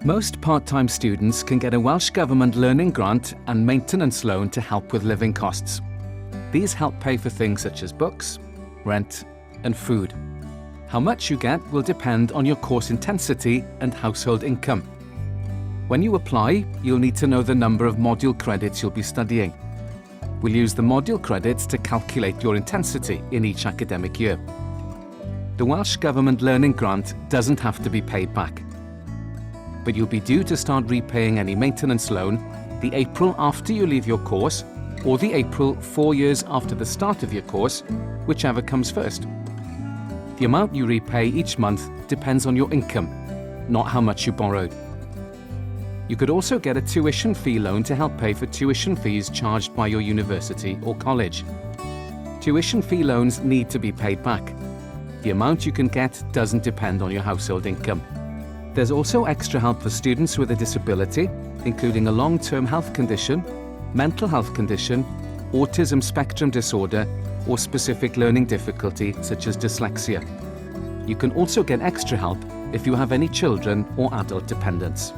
Most part-time students can get a Welsh Government learning grant and maintenance loan to help with living costs. These help pay for things such as books, rent, and food. How much you get will depend on your course intensity and household income. When you apply, you'll need to know the number of module credits you'll be studying. We'll use the module credits to calculate your intensity in each academic year. The Welsh Government Learning Grant doesn't have to be paid back, but you'll be due to start repaying any maintenance loan the April after you leave your course or the April 4 years after the start of your course, whichever comes first. The amount you repay each month depends on your income, not how much you borrowed. You could also get a tuition fee loan to help pay for tuition fees charged by your university or college. Tuition fee loans need to be paid back. The amount you can get doesn't depend on your household income. There's also extra help for students with a disability, including a long-term health condition, mental health condition, autism spectrum disorder, or specific learning difficulty such as dyslexia. You can also get extra help if you have any children or adult dependents.